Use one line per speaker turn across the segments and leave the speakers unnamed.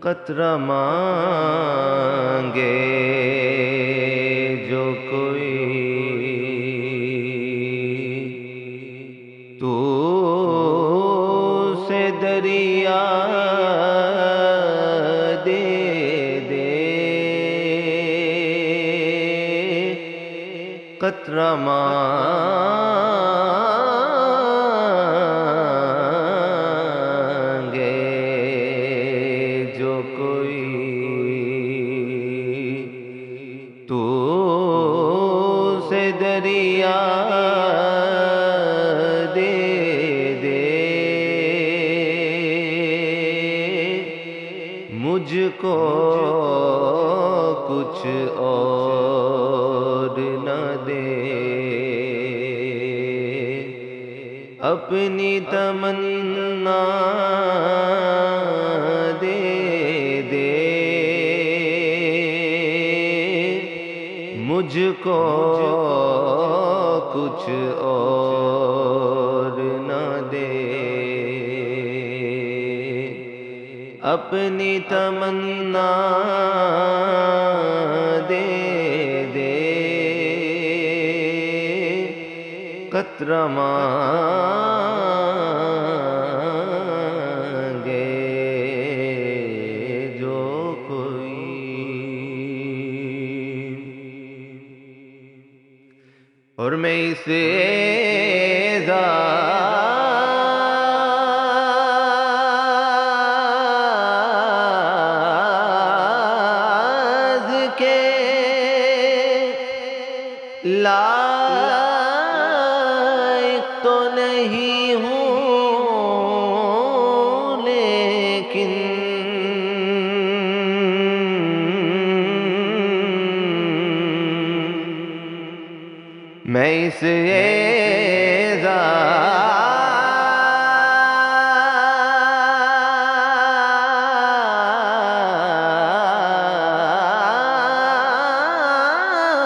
قطرہ مانگے جو کوئی تو سے دریا دے دے، قطرہ مانگے جو کوئی تو سے دریا دے دے، مجھ کو کچھ اور نہ دے، اپنی تمنا دے دے، مجھ کو کچھ اور نہ دے، اپنی تمنا دے دے، قطرہ مانگے جو کوئی۔ اور میں اسے اعزاز کے لائق تو نہیں ہوں، لیکن میں اس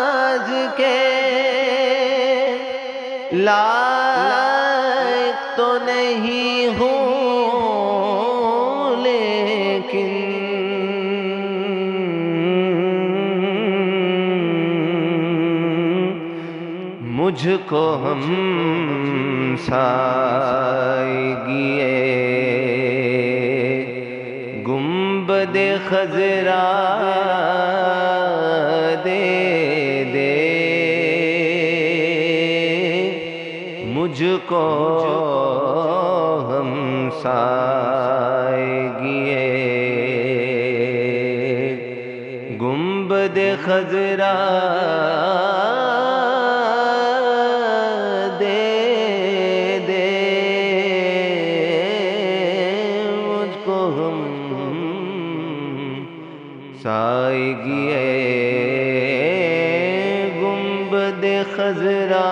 اعزاز کے لائق تو نہیں ہوں، لیکن مجھ کو ہم سائیگئے گنبد خضرا دے دے، مجھ کو ہم سائیگئے گنبد خضرا سائیگئے گنبد خضرا